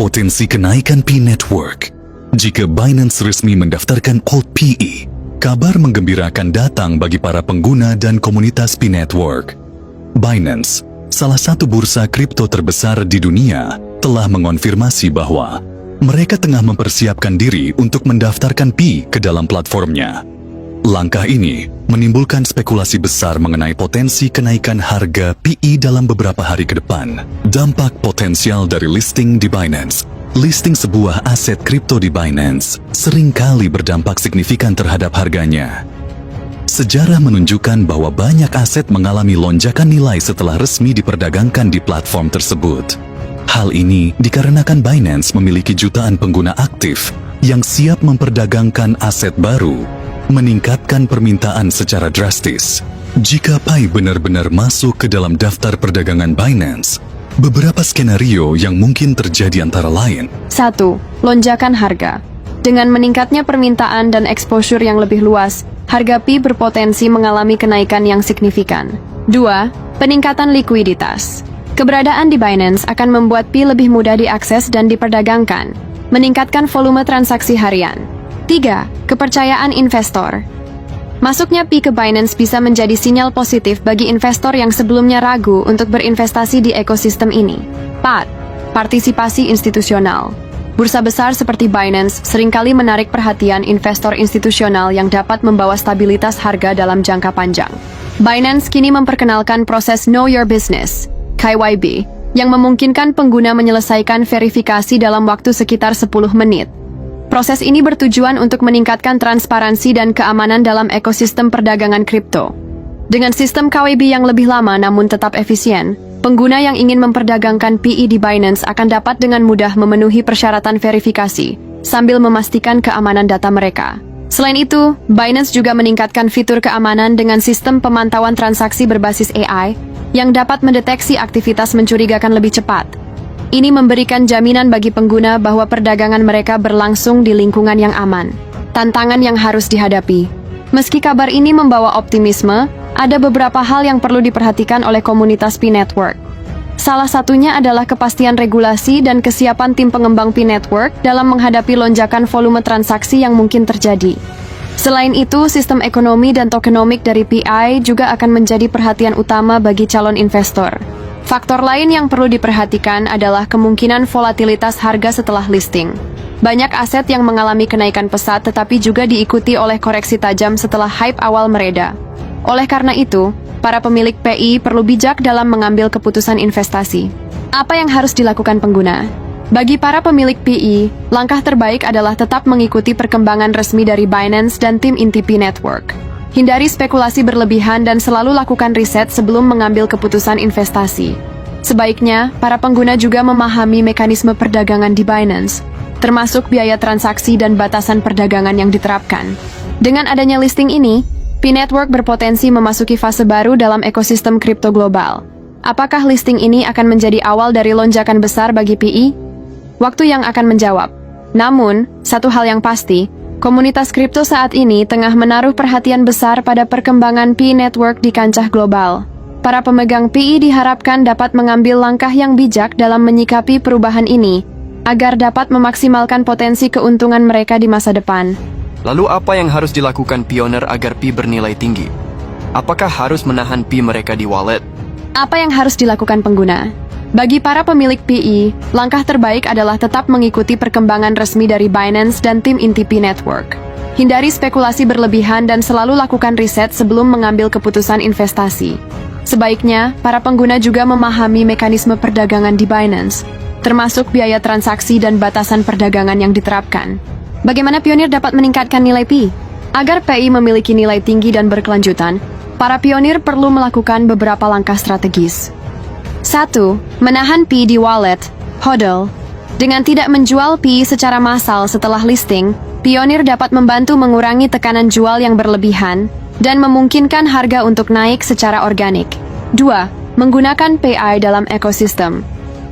potensi kenaikan Pi Network. Jika Binance resmi mendaftarkan Alt PE, kabar menggembirakan datang bagi para pengguna dan komunitas Pi Network. Binance, salah satu bursa kripto terbesar di dunia, telah mengonfirmasi bahwa mereka tengah mempersiapkan diri untuk mendaftarkan Pi ke dalam platformnya. Langkah ini menimbulkan spekulasi besar mengenai potensi kenaikan harga PI dalam beberapa hari ke depan. Dampak potensial dari listing di Binance. Listing sebuah aset kripto di Binance seringkali berdampak signifikan terhadap harganya. Sejarah menunjukkan bahwa banyak aset mengalami lonjakan nilai setelah resmi diperdagangkan di platform tersebut. Hal ini dikarenakan Binance memiliki jutaan pengguna aktif yang siap memperdagangkan aset baru, meningkatkan permintaan secara drastis. Jika Pi benar-benar masuk ke dalam daftar perdagangan Binance, beberapa skenario yang mungkin terjadi antara lain. 1. Lonjakan harga. Dengan meningkatnya permintaan dan exposure yang lebih luas, harga Pi berpotensi mengalami kenaikan yang signifikan. 2. Peningkatan likuiditas. Keberadaan di Binance akan membuat Pi lebih mudah diakses dan diperdagangkan, meningkatkan volume transaksi harian. 3. Kepercayaan investor. Masuknya Pi ke Binance bisa menjadi sinyal positif bagi investor yang sebelumnya ragu untuk berinvestasi di ekosistem ini. 4. Partisipasi institusional. Bursa besar seperti Binance seringkali menarik perhatian investor institusional yang dapat membawa stabilitas harga dalam jangka panjang. Binance kini memperkenalkan proses Know Your Business, KYB, yang memungkinkan pengguna menyelesaikan verifikasi dalam waktu sekitar 10 menit. Proses ini bertujuan untuk meningkatkan transparansi dan keamanan dalam ekosistem perdagangan kripto. Dengan sistem KYB yang lebih lama namun tetap efisien, pengguna yang ingin memperdagangkan PI di Binance akan dapat dengan mudah memenuhi persyaratan verifikasi, sambil memastikan keamanan data mereka. Selain itu, Binance juga meningkatkan fitur keamanan dengan sistem pemantauan transaksi berbasis AI, yang dapat mendeteksi aktivitas mencurigakan lebih cepat. Ini memberikan jaminan bagi pengguna bahwa perdagangan mereka berlangsung di lingkungan yang aman. Tantangan yang harus dihadapi. Meski kabar ini membawa optimisme, ada beberapa hal yang perlu diperhatikan oleh komunitas Pi Network. Salah satunya adalah kepastian regulasi dan kesiapan tim pengembang Pi Network dalam menghadapi lonjakan volume transaksi yang mungkin terjadi. Selain itu, sistem ekonomi dan tokenomik dari PI juga akan menjadi perhatian utama bagi calon investor. Faktor lain yang perlu diperhatikan adalah kemungkinan volatilitas harga setelah listing. Banyak aset yang mengalami kenaikan pesat tetapi juga diikuti oleh koreksi tajam setelah hype awal mereda. Oleh karena itu, para pemilik PI perlu bijak dalam mengambil keputusan investasi. Apa yang harus dilakukan pengguna? Bagi para pemilik PI, langkah terbaik adalah tetap mengikuti perkembangan resmi dari Binance dan tim inti Pi Network. Hindari spekulasi berlebihan dan selalu lakukan riset sebelum mengambil keputusan investasi. Sebaiknya, para pengguna juga memahami mekanisme perdagangan di Binance, termasuk biaya transaksi dan batasan perdagangan yang diterapkan. Dengan adanya listing ini, Pi Network berpotensi memasuki fase baru dalam ekosistem kripto global. Apakah listing ini akan menjadi awal dari lonjakan besar bagi PI? Waktu yang akan menjawab. Namun, satu hal yang pasti, komunitas kripto saat ini tengah menaruh perhatian besar pada perkembangan Pi Network di kancah global. Para pemegang PI diharapkan dapat mengambil langkah yang bijak dalam menyikapi perubahan ini, agar dapat memaksimalkan potensi keuntungan mereka di masa depan. Lalu apa yang harus dilakukan pioner agar Pi bernilai tinggi? Apakah harus menahan Pi mereka di wallet? Apa yang harus dilakukan pengguna? Bagi para pemilik PI, langkah terbaik adalah tetap mengikuti perkembangan resmi dari Binance dan tim inti Pi Network. Hindari spekulasi berlebihan dan selalu lakukan riset sebelum mengambil keputusan investasi. Sebaiknya, para pengguna juga memahami mekanisme perdagangan di Binance, termasuk biaya transaksi dan batasan perdagangan yang diterapkan. Bagaimana pionir dapat meningkatkan nilai Pi? Agar PI memiliki nilai tinggi dan berkelanjutan, para pionir perlu melakukan beberapa langkah strategis. 1. Menahan Pi di wallet, HODL. Dengan tidak menjual Pi secara massal setelah listing, pionir dapat membantu mengurangi tekanan jual yang berlebihan dan memungkinkan harga untuk naik secara organik. 2. Menggunakan PI dalam ekosistem.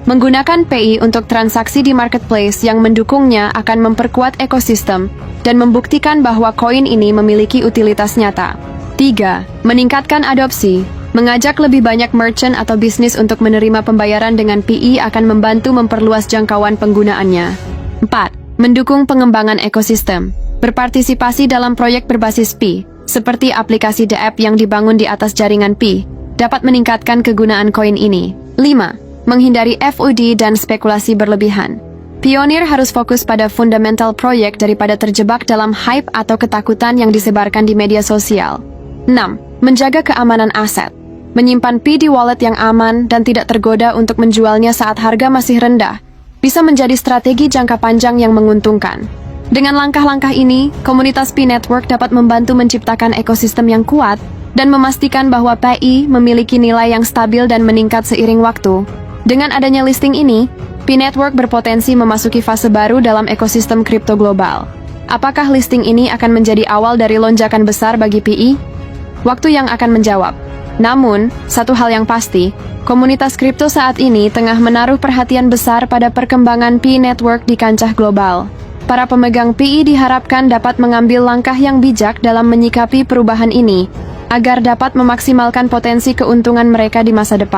Menggunakan PI untuk transaksi di marketplace yang mendukungnya akan memperkuat ekosistem dan membuktikan bahwa koin ini memiliki utilitas nyata. 3. Meningkatkan adopsi. Mengajak lebih banyak merchant atau bisnis untuk menerima pembayaran dengan PE akan membantu memperluas jangkauan penggunaannya. 4. Mendukung pengembangan ekosistem. Berpartisipasi dalam proyek berbasis Pi, seperti aplikasi The App yang dibangun di atas jaringan Pi, dapat meningkatkan kegunaan koin ini. 5. Menghindari FUD dan spekulasi berlebihan. Pionir harus fokus pada fundamental proyek daripada terjebak dalam hype atau ketakutan yang disebarkan di media sosial. 6. Menjaga keamanan aset. Menyimpan Pi di wallet yang aman dan tidak tergoda untuk menjualnya saat harga masih rendah bisa menjadi strategi jangka panjang yang menguntungkan. Dengan langkah-langkah ini, komunitas Pi Network dapat membantu menciptakan ekosistem yang kuat dan memastikan bahwa PI memiliki nilai yang stabil dan meningkat seiring waktu. Dengan adanya listing ini, Pi Network berpotensi memasuki fase baru dalam ekosistem kripto global. Apakah listing ini akan menjadi awal dari lonjakan besar bagi PI? Waktu yang akan menjawab. Namun, satu hal yang pasti, komunitas kripto saat ini tengah menaruh perhatian besar pada perkembangan Pi Network di kancah global. Para pemegang PI diharapkan dapat mengambil langkah yang bijak dalam menyikapi perubahan ini, agar dapat memaksimalkan potensi keuntungan mereka di masa depan.